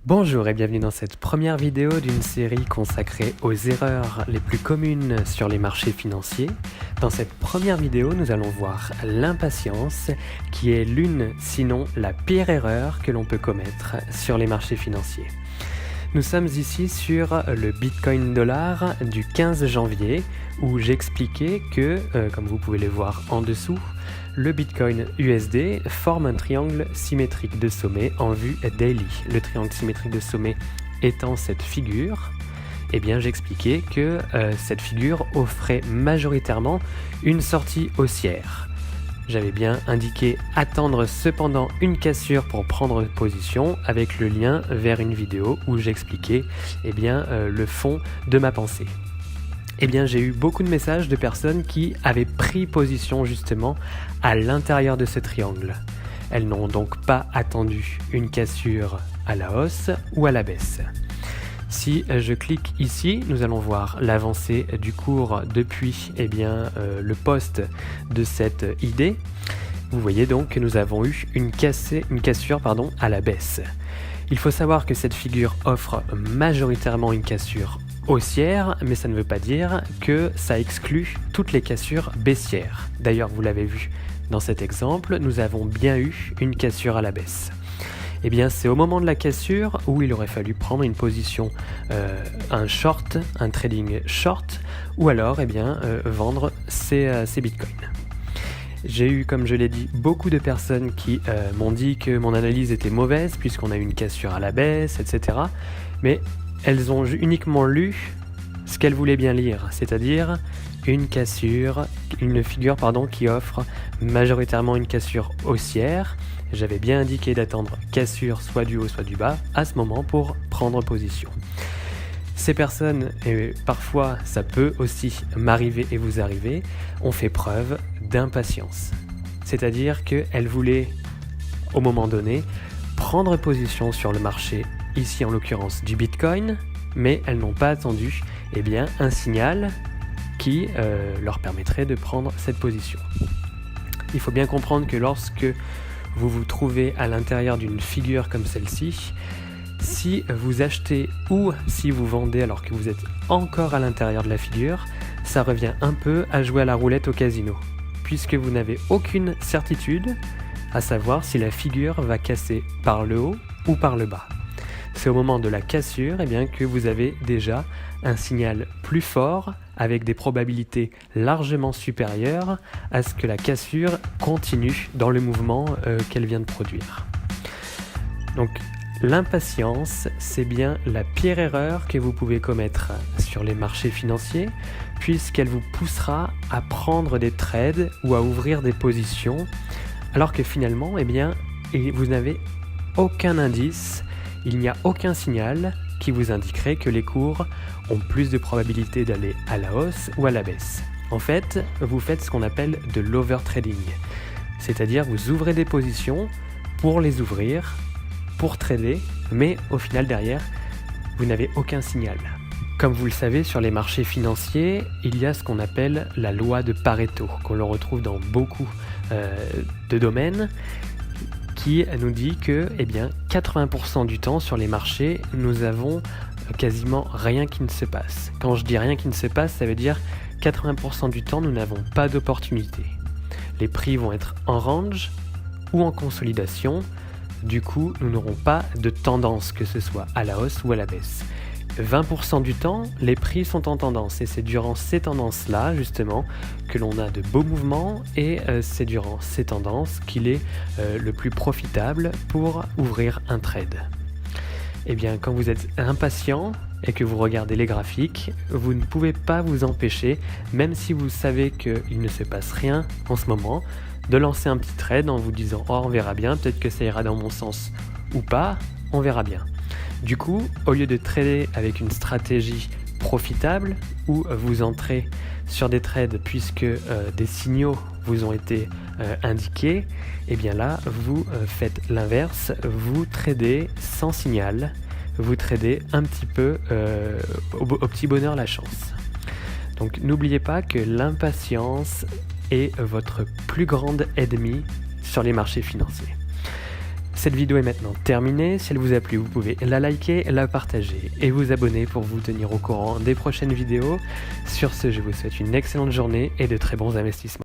Bonjour et bienvenue dans cette première vidéo d'une série consacrée aux erreurs les plus communes sur les marchés financiers. Dans cette première vidéo, nous allons voir l'impatience, qui est l'une, sinon la pire erreur que l'on peut commettre sur les marchés financiers. Nous sommes ici sur le Bitcoin dollar du 15 janvier où j'expliquais que, comme vous pouvez le voir en dessous, le Bitcoin USD forme un triangle symétrique de sommet en vue daily. Le triangle symétrique de sommet étant cette figure, eh bien j'expliquais que cette figure offrait majoritairement une sortie haussière. J'avais bien indiqué attendre cependant une cassure pour prendre position avec le lien vers une vidéo où j'expliquais le fond de ma pensée. Eh bien, j'ai eu beaucoup de messages de personnes qui avaient pris position justement à l'intérieur de ce triangle. Elles n'ont donc pas attendu une cassure à la hausse ou à la baisse. Si je clique ici, nous allons voir l'avancée du cours depuis le post de cette idée. Vous voyez donc que nous avons eu une cassure à la baisse. Il faut savoir que cette figure offre majoritairement une cassure haussière, mais ça ne veut pas dire que ça exclut toutes les cassures baissières. D'ailleurs, vous l'avez vu dans cet exemple, nous avons bien eu une cassure à la baisse. Eh bien, c'est au moment de la cassure où il aurait fallu prendre une position, un trading short, ou alors vendre ces bitcoins. J'ai eu, comme je l'ai dit, beaucoup de personnes qui m'ont dit que mon analyse était mauvaise puisqu'on a eu une cassure à la baisse, etc. Mais elles ont uniquement lu ce qu'elles voulaient bien lire, c'est-à-dire une figure qui offre majoritairement une cassure haussière. J'avais bien indiqué d'attendre cassure soit du haut soit du bas à ce moment pour prendre position. Ces personnes, et parfois ça peut aussi m'arriver et vous arriver, ont fait preuve d'impatience. C'est-à-dire qu'elles voulaient, au moment donné, prendre position sur le marché, ici en l'occurrence du Bitcoin, mais elles n'ont pas attendu un signal qui leur permettrait de prendre cette position. Il faut bien comprendre que lorsque vous vous trouvez à l'intérieur d'une figure comme celle-ci, si vous achetez ou si vous vendez alors que vous êtes encore à l'intérieur de la figure, ça revient un peu à jouer à la roulette au casino, puisque vous n'avez aucune certitude à savoir si la figure va casser par le haut ou par le bas. C'est au moment de la cassure que vous avez déjà un signal plus fort avec des probabilités largement supérieures à ce que la cassure continue dans le mouvement qu'elle vient de produire. Donc l'impatience, c'est bien la pire erreur que vous pouvez commettre sur les marchés financiers puisqu'elle vous poussera à prendre des trades ou à ouvrir des positions alors que finalement vous n'avez aucun indice, il n'y a aucun signal qui vous indiquerait que les cours ont plus de probabilité d'aller à la hausse ou à la baisse. En fait, vous faites ce qu'on appelle de l'overtrading, c'est-à-dire vous ouvrez des positions pour les ouvrir, pour trader, mais au final derrière, vous n'avez aucun signal. Comme vous le savez, sur les marchés financiers, il y a ce qu'on appelle la loi de Pareto, qu'on le retrouve dans beaucoup de domaines, qui nous dit que 80% du temps sur les marchés, nous avons quasiment rien qui ne se passe. Quand je dis rien qui ne se passe, ça veut dire 80% du temps, nous n'avons pas d'opportunité. Les prix vont être en range ou en consolidation. Du coup, nous n'aurons pas de tendance, que ce soit à la hausse ou à la baisse. 20% du temps, les prix sont en tendance et c'est durant ces tendances-là, justement, que l'on a de beaux mouvements et c'est durant ces tendances qu'il est le plus profitable pour ouvrir un trade. Quand vous êtes impatient et que vous regardez les graphiques, vous ne pouvez pas vous empêcher, même si vous savez qu'il ne se passe rien en ce moment, de lancer un petit trade en vous disant « Oh, on verra bien, peut-être que ça ira dans mon sens ou pas, on verra bien ». Du coup, au lieu de trader avec une stratégie profitable où vous entrez sur des trades puisque des signaux vous ont été indiqués, là, vous faites l'inverse, vous tradez sans signal, vous tradez un petit peu au petit bonheur la chance. Donc n'oubliez pas que l'impatience est votre plus grande ennemie sur les marchés financiers. Cette vidéo est maintenant terminée. Si elle vous a plu, vous pouvez la liker, la partager et vous abonner pour vous tenir au courant des prochaines vidéos. Sur ce, je vous souhaite une excellente journée et de très bons investissements.